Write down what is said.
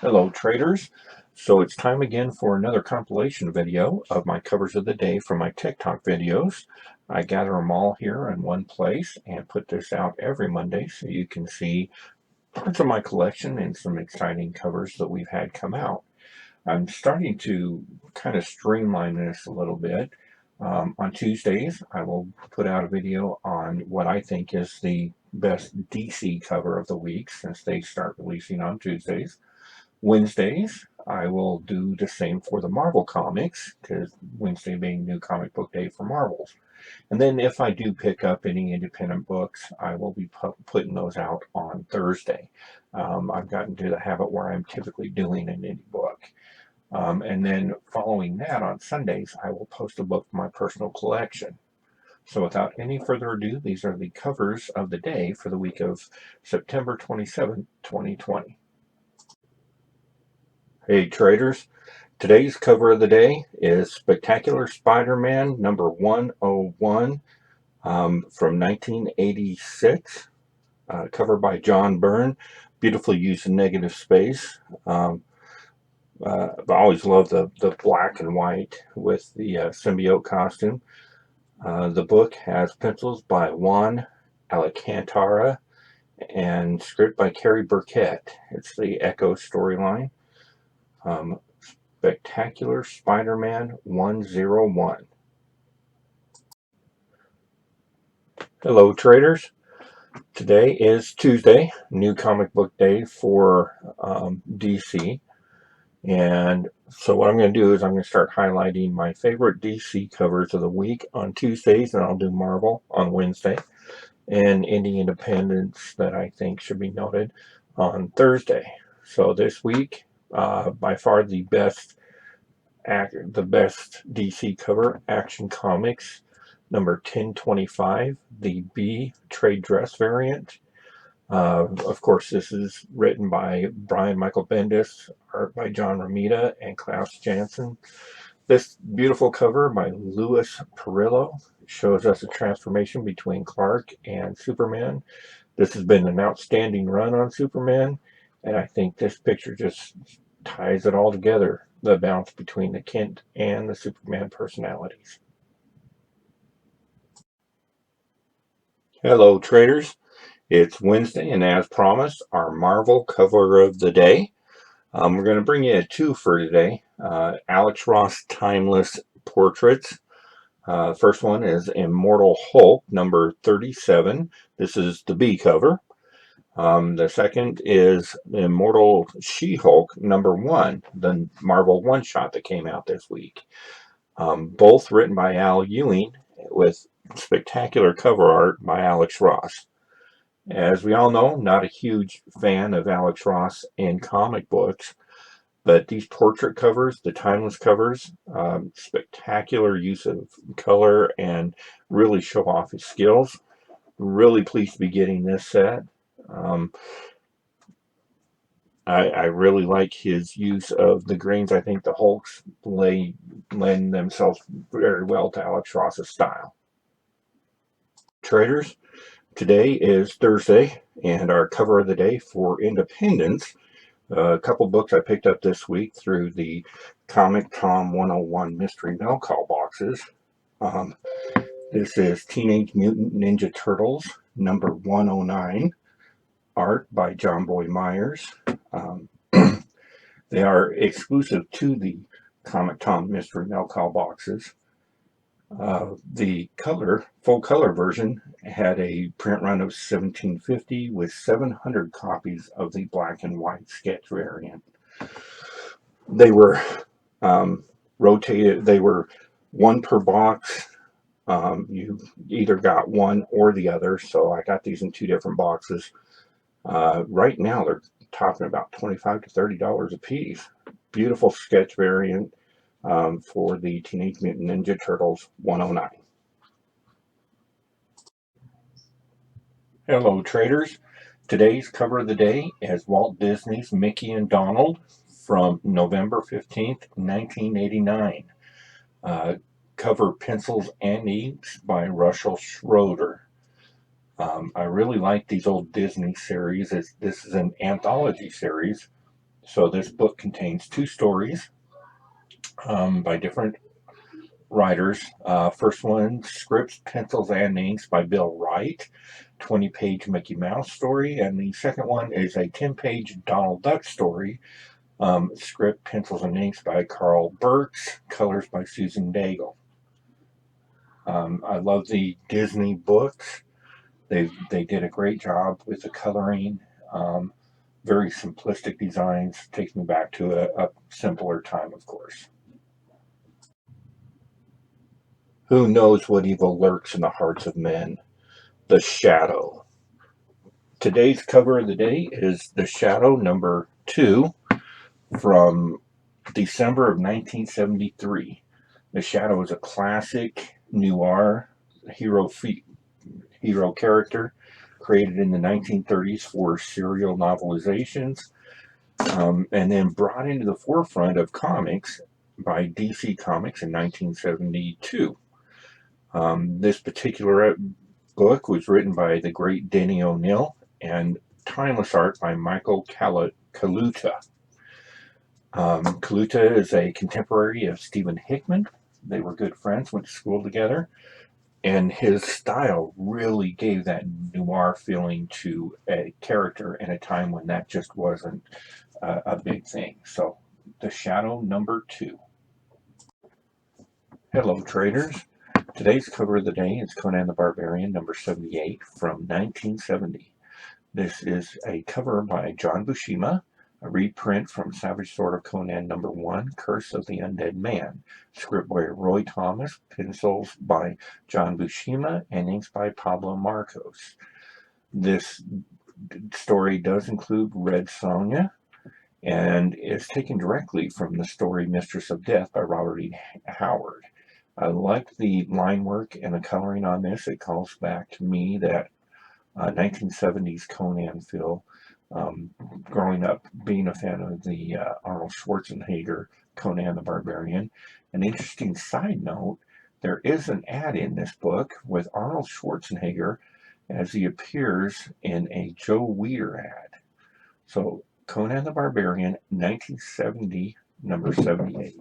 Hello traders. So it's time again for another compilation video of my covers of the day from my TikTok videos. I gather them all here in one place and put this out every Monday so you can see parts of my collection and some exciting covers that we've had come out. I'm starting to kind of streamline this a little bit. On Tuesdays, I will put out a video on what I think is the best DC cover of the week since they start releasing on Tuesdays. Wednesdays, I will do the same for the Marvel comics, because Wednesday being New Comic Book Day for Marvels. And then if I do pick up any independent books, I will be putting those out on Thursday. I've gotten to the habit where I'm typically doing an indie book. And then following that on Sundays, I will post a book from my personal collection. So without any further ado, these are the covers of the day for the week of September 27, 2020. Hey traders, today's cover of the day is Spectacular Spider-Man number 101 from 1986, cover by John Byrne, beautifully used in negative space. I've always loved the black and white with the symbiote costume. The book has pencils by Juan Alcantara and script by Carrie Burkett. It's the Echo storyline. Spectacular Spider-Man 101. Hello traders. Today is Tuesday, New Comic Book Day for DC. And so what I'm going to do is I'm going to start highlighting my favorite DC covers of the week on Tuesdays, and I'll do Marvel on Wednesday, and any independents that I think should be noted on Thursday. So this week, by far the best DC cover, Action Comics number 1025, the B trade dress variant. Of course, this is written by Brian Michael Bendis, art by John Romita and Klaus Janson. This beautiful cover by Louis Perillo shows us a transformation between Clark and Superman. This has been an outstanding run on Superman, and I think this picture just ties it all together, the balance between the Kent and the Superman personalities. Hello traders, it's Wednesday, and as promised, our Marvel cover of the day. We're going to bring you a two for today. Alex Ross Timeless Portraits. First one is Immortal Hulk number 37. This is the B cover. The second is Immortal She-Hulk number 1, the Marvel one-shot that came out this week. Both written by Al Ewing with spectacular cover art by Alex Ross. As we all know, not a huge fan of Alex Ross in comic books, but these portrait covers, the timeless covers, spectacular use of color and really show off his skills. Really pleased to be getting this set. I really like his use of the greens. I think the Hulks lend themselves very well to Alex Ross's style. Traders, today is Thursday, and our cover of the day for Independence. A couple books I picked up this week through the Comic Tom 101 Mystery Mail Call boxes. This is Teenage Mutant Ninja Turtles number 109, art by John Boy Myers. They are exclusive to the Comic Tom Mystery Mail Call boxes. The full color version had a print run of 1750 with 700 copies of the black and white sketch variant. They were rotated, they were one per box. You either got one or the other, so I got these in two different boxes. Right now they're topping about $25 to $30 a piece. Beautiful sketch variant for the Teenage Mutant Ninja Turtles 109. Hello traders, today's cover of the day is Walt Disney's Mickey and Donald from November 15th, 1989. Cover pencils and inks by Russell Schroeder. I really like these old Disney series. This is an anthology series, So this book contains 2 stories by different writers. First one, Scripts, Pencils, and Inks by Bill Wright, 20-page Mickey Mouse story. And the second one is a 10-page Donald Duck story. Script, Pencils, and Inks by Carl Burks, colors by Susan Daigle. I love the Disney books. They did a great job with the coloring. Very simplistic designs. Takes me back to a simpler time, of course. Who knows what evil lurks in the hearts of men? The Shadow. Today's cover of the day is The Shadow number 2 from December of 1973. The Shadow is a classic noir hero character created in the 1930s for serial novelizations, and then brought into the forefront of comics by DC Comics in 1972. This particular book was written by the great Denny O'Neil and timeless art by Michael Kaluta. Kaluta is a contemporary of Stephen Hickman. They were good friends, went to school together, and his style really gave that noir feeling to a character in a time when that just wasn't a big thing. So, The Shadow number 2. Hello, traders. Today's cover of the day is Conan the Barbarian number 78 from 1970. This is a cover by John Buscema, a reprint from Savage Sword of Conan number 1, Curse of the Undead Man. Script by Roy Thomas, pencils by John Buscema, and inks by Pablo Marcos. This story does include Red Sonja, and is taken directly from the story Mistress of Death by Robert E. Howard. I like the line work and the coloring on this. It calls back to me that 1970s Conan feel. Growing up, being a fan of the Arnold Schwarzenegger Conan the Barbarian. An interesting side note, there is an ad in this book with Arnold Schwarzenegger as he appears in a Joe Weider ad. So Conan the Barbarian, 1970, number 78.